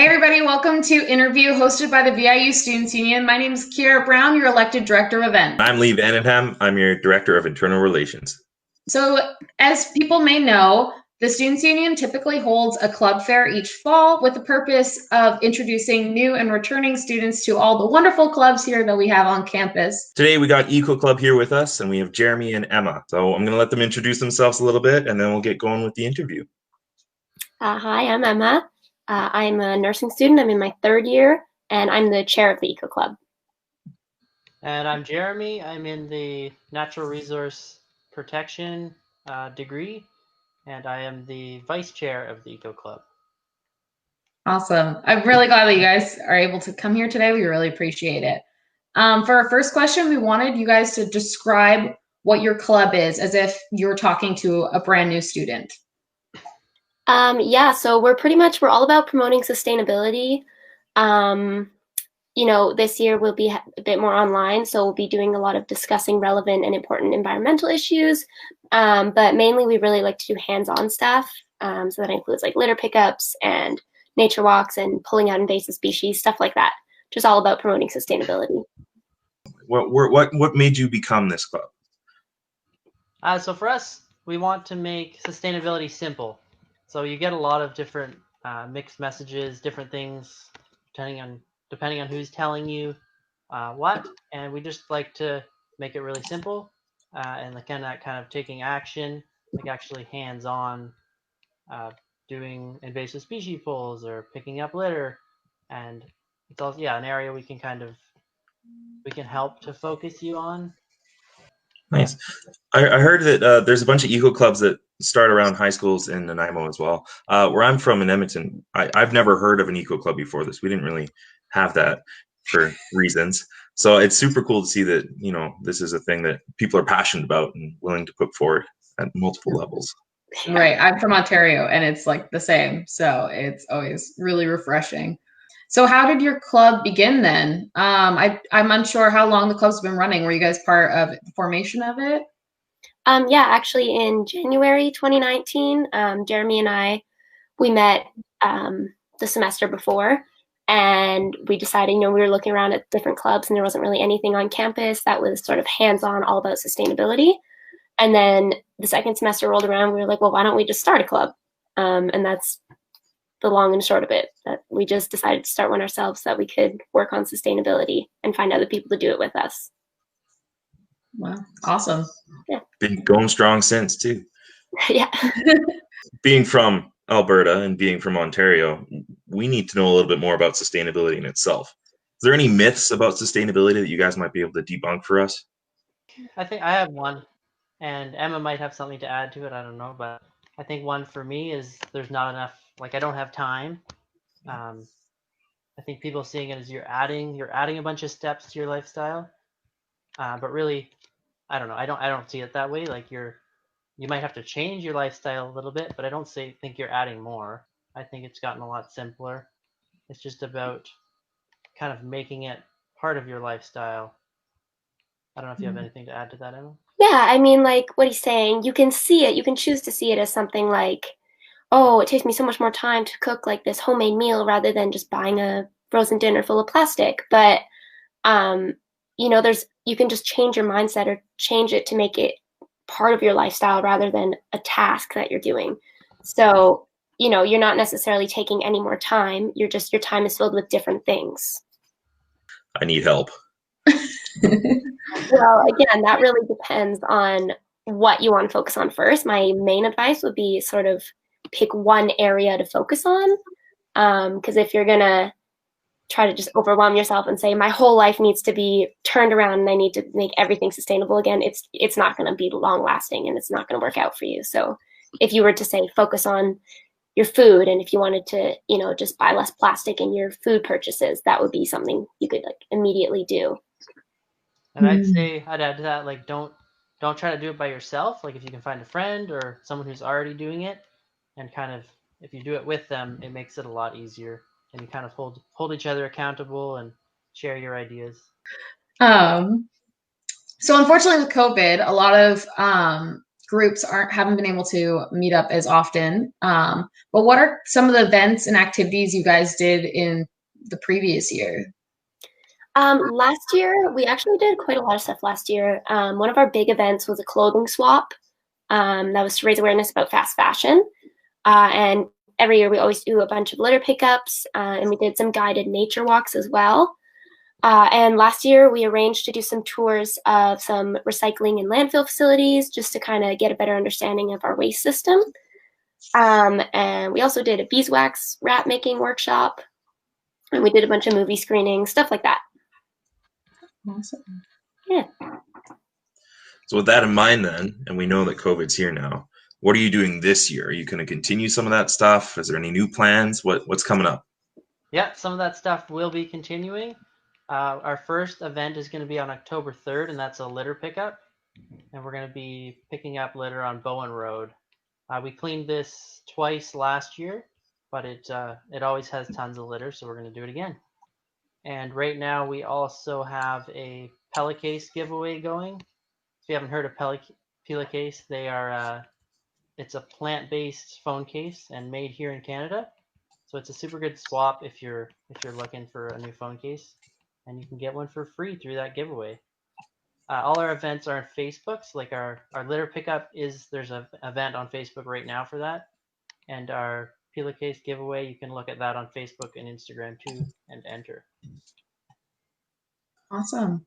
Hey everybody, welcome to InterVIU hosted by the VIU Students Union. My name is Kiera Brown, your elected Director of Events. I'm Lee Vandenham. I'm your Director of Internal Relations. So, as people may know, the Students Union typically holds a club fair each fall with the purpose of introducing new and returning students to all the wonderful clubs here that we have on campus. Today we got Eco Club here with us, and we have Jeremy and Emma. So I'm going to let them introduce themselves a little bit, and then we'll get going with the interview. Hi, I'm Emma. I'm a nursing student. I'm in my third year, and I'm the chair of the Eco Club. And I'm Jeremy. I'm in the Natural Resource Protection degree, and I am the vice chair of the Eco Club. Awesome. I'm really glad that you guys are able to come here today. We really appreciate it. For our first question, we wanted you guys to describe what your club is as if you're talking to a brand new student. Yeah, so we're all about promoting sustainability. This year we'll be a bit more online, so we'll be doing a lot of discussing relevant and important environmental issues. But mainly we really like to do hands-on stuff. So that includes like litter pickups and nature walks and pulling out invasive species, stuff like that. Just all about promoting sustainability. What made you become this club? So for us, we want to make sustainability simple. So you get a lot of different mixed messages, different things, depending on who's telling you what, and we just like to make it really simple and kind of taking action, like actually hands-on, doing invasive species pulls or picking up litter, and it's also an area we can help to focus you on. Nice. I heard that there's a bunch of eco clubs that start around high schools in Nanaimo as well. Where I'm from in Edmonton, I've never heard of an eco club before this. We didn't really have that for reasons. So it's super cool to see that, this is a thing that people are passionate about and willing to put forward at multiple levels. Right. I'm from Ontario and it's like the same. So it's always really refreshing. So how did your club begin then? I'm unsure how long the club's been running. Were you guys part of the formation of it? Yeah, actually in January 2019, Jeremy and we met the semester before, and we decided, we were looking around at different clubs and there wasn't really anything on campus that was sort of hands-on, all about sustainability. And then the second semester rolled around, we were like, well, why don't we just start a club? And that's the long and short of it, that we just decided to start one ourselves so that we could work on sustainability and find other people to do it with us. Wow, awesome. Yeah. Been going strong since too. Yeah. Being from Alberta and being from Ontario, we need to know a little bit more about sustainability in itself. Is there any myths about sustainability that you guys might be able to debunk for us? I think I have one, and Emma might have something to add to it. I don't know, but I think one for me is there's not enough. Like, I don't have time. I think people seeing it as you're adding a bunch of steps to your lifestyle, but really, I don't know. I don't see it that way. Like, you might have to change your lifestyle a little bit, but I don't think you're adding more. I think it's gotten a lot simpler. It's just about kind of making it part of your lifestyle. I don't know if you have anything to add to that, Emma. Yeah, I mean, like what he's saying, you can see it, you can choose to see it as something like, oh, it takes me so much more time to cook like this homemade meal rather than just buying a frozen dinner full of plastic. But, you can just change your mindset or change it to make it part of your lifestyle rather than a task that you're doing. So, you're not necessarily taking any more time. Your time is filled with different things. I need help. Well, again, that really depends on what you want to focus on first. My main advice would be sort of pick one area to focus on. Because if you're going to try to just overwhelm yourself and say, my whole life needs to be turned around and I need to make everything sustainable again, it's not going to be long lasting and it's not going to work out for you. So if you were to say, focus on your food, and if you wanted to, just buy less plastic in your food purchases, that would be something you could like immediately do. And I'd add to that, like, don't try to do it by yourself. Like, if you can find a friend or someone who's already doing it, and kind of, if you do it with them, it makes it a lot easier, and you kind of hold each other accountable and share your ideas. So unfortunately with COVID, a lot of groups haven't been able to meet up as often. But what are some of the events and activities you guys did in the previous year? Last year, we actually did quite a lot of stuff last year. One of our big events was a clothing swap. That was to raise awareness about fast fashion. And every year we always do a bunch of litter pickups, and we did some guided nature walks as well. And last year we arranged to do some tours of some recycling and landfill facilities just to kind of get a better understanding of our waste system. And we also did a beeswax wrap making workshop, and we did a bunch of movie screenings, stuff like that. Awesome. Yeah. So with that in mind then, and we know that COVID's here now, what are you doing this year? Are you going to continue some of that stuff? Is there any new plans? What's coming up? Yeah, some of that stuff will be continuing. Our first event is going to be on October 3rd, and that's a litter pickup. And we're going to be picking up litter on Bowen Road. We cleaned this twice last year, but it always has tons of litter, so we're going to do it again. And right now we also have a Pelicase giveaway going. If you haven't heard of Pelicase, they are it's a plant-based phone case and made here in Canada. So it's a super good swap if you're looking for a new phone case, and you can get one for free through that giveaway. All our events are on Facebook. So like our litter pickup there's an event on Facebook right now for that, and our Pelicase giveaway, you can look at that on Facebook and Instagram too and enter. Awesome.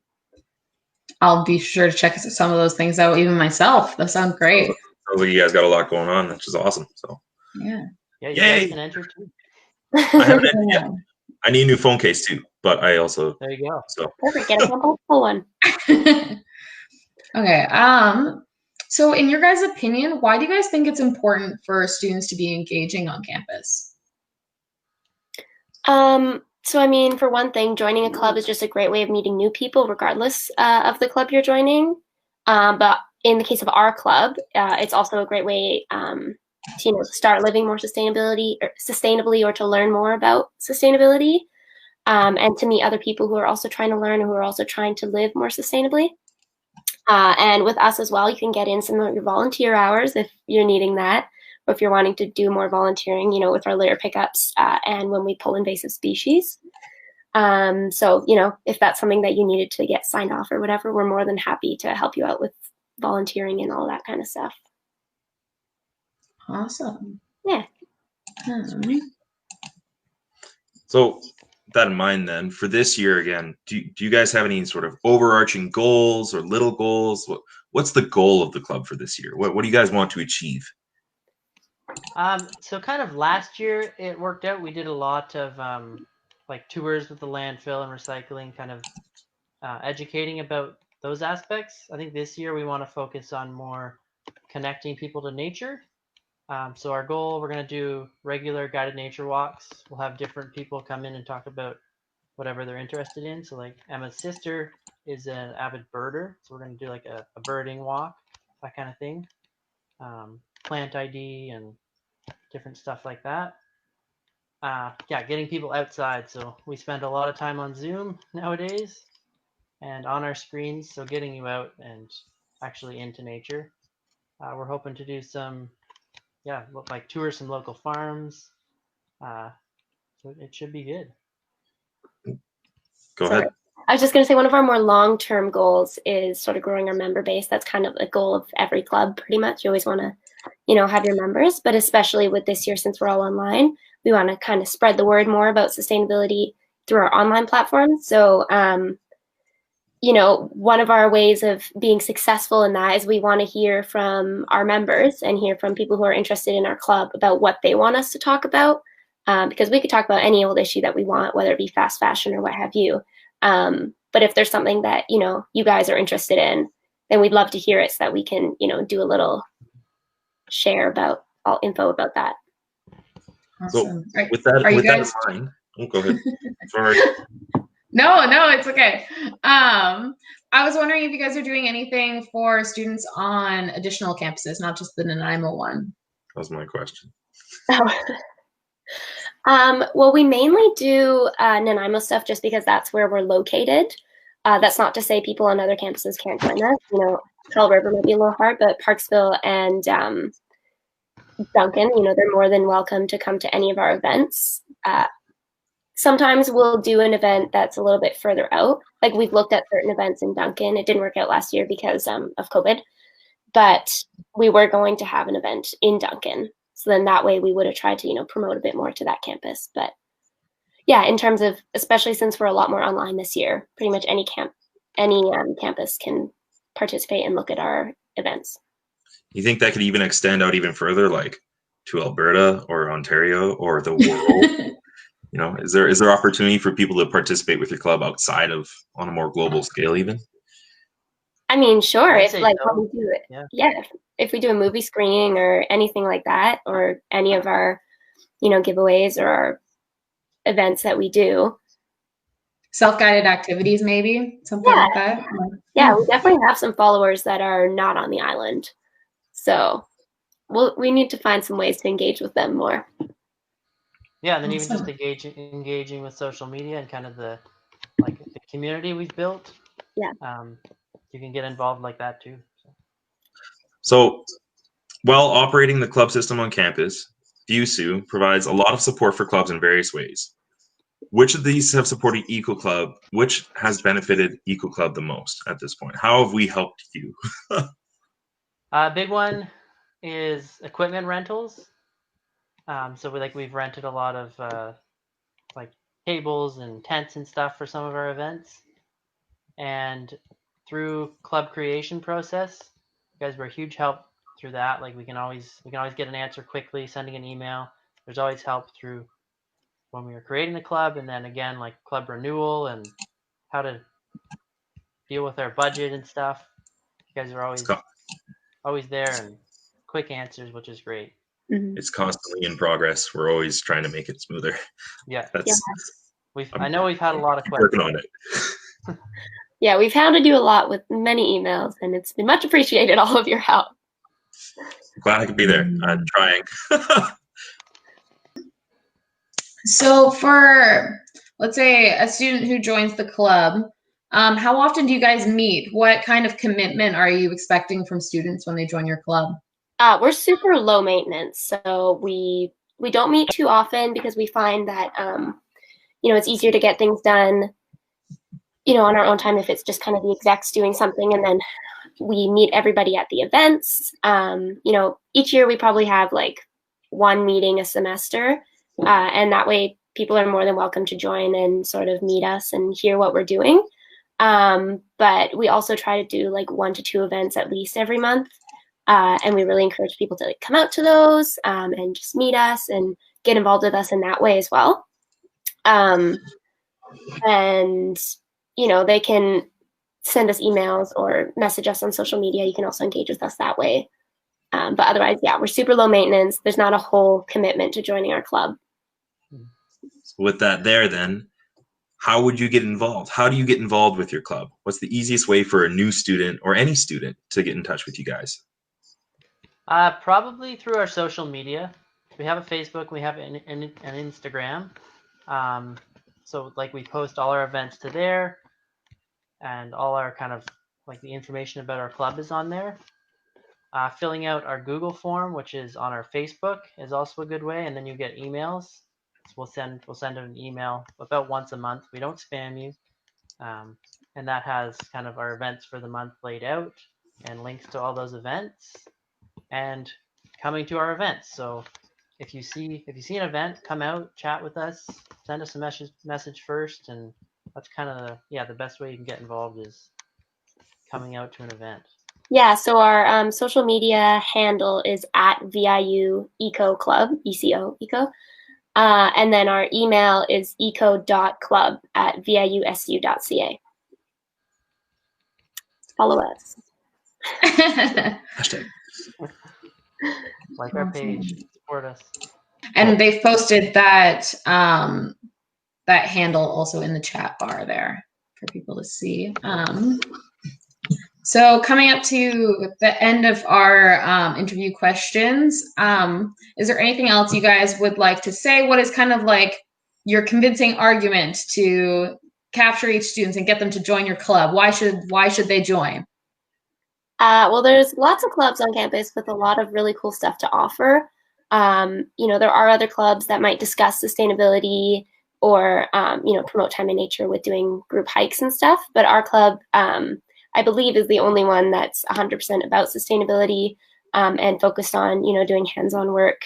I'll be sure to check some of those things out, even myself. That sounds great. Sounds like you guys got a lot going on, which is awesome. So yeah, you guys can enter too. I haven't entered yet. I need a new phone case too, but I also there you go. So Perfect. Get a full one. Okay. So in your guys' opinion, why do you guys think it's important for students to be engaging on campus? So I mean, for one thing, joining a club is just a great way of meeting new people, regardless of the club you're joining. But in the case of our club, it's also a great way to start living more sustainably, or to learn more about sustainability, and to meet other people who are also trying to learn, who are also trying to live more sustainably. And with us as well, you can get in some of your volunteer hours if you're needing that, or if you're wanting to do more volunteering, with our litter pickups and when we pull invasive species. So, if that's something that you needed to get signed off or whatever, we're more than happy to help you out with volunteering and all that kind of stuff. Awesome. Yeah. So with that in mind then, for this year again, do you guys have any sort of overarching goals or little goals? What's the goal of the club for this year? What do you guys want to achieve? So kind of last year it worked out. We did a lot of like tours with the landfill and recycling, kind of educating about those aspects. I think this year we want to focus on more connecting people to nature. So our goal, we're going to do regular guided nature walks. We'll have different people come in and talk about whatever they're interested in. So like Emma's sister is an avid birder, so we're going to do like a birding walk, that kind of thing. Plant ID and different stuff like that. Getting people outside. So we spend a lot of time on Zoom nowadays and on our screens. So getting you out and actually into nature. We're hoping to do some, like tour some local farms. So it should be good. Go ahead. I was just going to say, one of our more long-term goals is sort of growing our member base. That's kind of a goal of every club, pretty much. You always want to, have your members, but especially with this year, since we're all online, we want to kind of spread the word more about sustainability through our online platforms. So, one of our ways of being successful in that is we want to hear from our members and hear from people who are interested in our club about what they want us to talk about, because we could talk about any old issue that we want, whether it be fast fashion or what have you. But if there's something that, you guys are interested in, then we'd love to hear it so that we can, do a little share about all info about that. Awesome. So with that in mind, go ahead. Sorry. No, it's okay. I was wondering if you guys are doing anything for students on additional campuses, not just the Nanaimo one. That was my question. Well, we mainly do Nanaimo stuff just because that's where we're located. That's not to say people on other campuses can't join us. Pearl River might be a little hard, but Parksville and Duncan, they're more than welcome to come to any of our events. Sometimes we'll do an event that's a little bit further out. Like we've looked at certain events in Duncan. It didn't work out last year because of COVID, but we were going to have an event in Duncan. So then that way we would have tried to, promote a bit more to that campus. But yeah, in terms of, especially since we're a lot more online this year, pretty much any campus can participate and look at our events. You think that could even extend out even further, like to Alberta or Ontario or the world? Is there opportunity for people to participate with your club outside of on a more global scale even? I mean, sure. If like so. when we do it, if we do a movie screening or anything like that, or any of our, giveaways or our events that we do. Self-guided activities, maybe something like that. Yeah, we definitely have some followers that are not on the island, so we need to find some ways to engage with them more. Yeah, and then even just engaging with social media and kind of the community we've built. Yeah. You can get involved like that too. So while operating the club system on campus, VIUSU provides a lot of support for clubs in various ways. Which of these have supported Eco Club? Which has benefited Eco Club the most at this point? How have we helped you? A big one is equipment rentals. So we've rented a lot of tables and tents and stuff for some of our events. And through club creation process, you guys were a huge help through that. Like we can always get an answer quickly, sending an email. There's always help through when we were creating the club, and then again like club renewal and how to deal with our budget and stuff. You guys are always there and quick answers, which is great. It's constantly in progress. We're always trying to make it smoother. Yeah. I know we've had a lot of questions. Working on it. Yeah, we've had to do a lot with many emails, and it's been much appreciated, all of your help. Glad I could be there. I'm trying. So for, let's say, a student who joins the club, how often do you guys meet? What kind of commitment are you expecting from students when they join your club? We're super low maintenance, so we don't meet too often because we find that it's easier to get things done on our own time if it's just kind of the execs doing something, and then we meet everybody at the events. Each year we probably have like one meeting a semester, and that way people are more than welcome to join and sort of meet us and hear what we're doing. But we also try to do like 1 to 2 events at least every month. And we really encourage people to come out to those and just meet us and get involved with us in that way as well. And, they can send us emails or message us on social media. You can also engage with us that way. But otherwise, we're super low maintenance. There's not a whole commitment to joining our club. With that there, then, how would you get involved? How do you get involved with your club? What's the easiest way for a new student or any student to get in touch with you guys? Probably through our social media. We have a Facebook, we have an Instagram. So we post all our events to there, and all our kind of the information about our club is on there. Filling out our Google form, which is on our Facebook, is also a good way, and then you get emails. So we'll send an email about once a month. We don't spam you, and that has kind of our events for the month laid out and links to all those events and coming to our events. So if you see an event, come out, chat with us, send us a message first, and that's kind of the best way you can get involved is coming out to an event. Yeah, so our social media handle is at VIU Eco Club, ECO, Eco. And then our email is eco.club@viusu.ca. Follow us. Hashtag. Like our page, support us. And they've posted that that handle also in the chat bar there for people to see. So coming up to the end of our interview questions, is there anything else you guys would like to say? What is kind of like your convincing argument to capture each student and get them to join your club? Why should they join? Well, there's lots of clubs on campus with a lot of really cool stuff to offer. There are other clubs that might discuss sustainability or, promote time in nature with doing group hikes and stuff. But our club, I believe, is the only one that's 100% about sustainability and focused on, doing hands-on work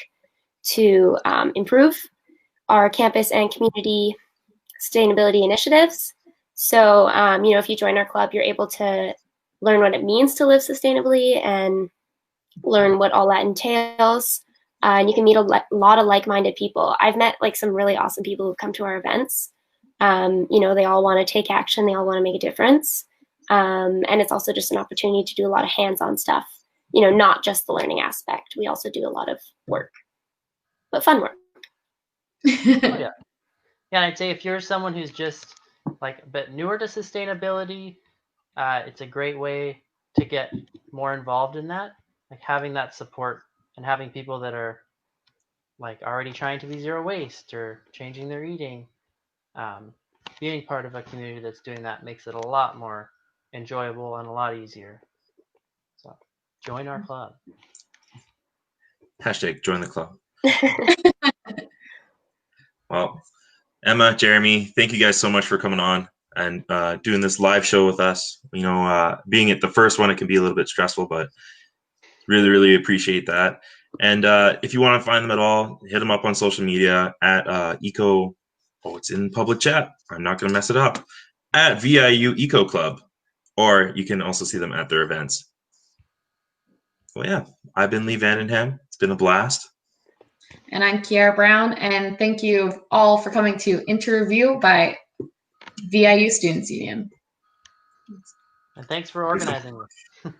to improve our campus and community sustainability initiatives. So, if you join our club, you're able to learn what it means to live sustainably and learn what all that entails. And you can meet a lot of like-minded people. I've met some really awesome people who've come to our events. They all want to take action. They all want to make a difference. And it's also just an opportunity to do a lot of hands-on stuff, not just the learning aspect. We also do a lot of work, but fun work. Oh, yeah. Yeah, and I'd say if you're someone who's just a bit newer to sustainability, it's a great way to get more involved in that. Having that support and having people that are already trying to be zero waste or changing their eating, being part of a community that's doing that makes it a lot more enjoyable and a lot easier. So join our club. Hashtag join the club. Well, Emma, Jeremy, thank you guys so much for coming on and doing this live show with us. Being at the first one, it can be a little bit stressful, but really, really appreciate that. And if you want to find them at all, hit them up on social media at Eco. Oh, it's in public chat. I'm not going to mess it up. At VIU Eco Club. Or you can also see them at their events. Well, yeah, I've been Lee Vandenham. It's been a blast. And I'm Kiera Brown. And thank you all for coming to InterVIU by VIU Students Union. And thanks for organizing this.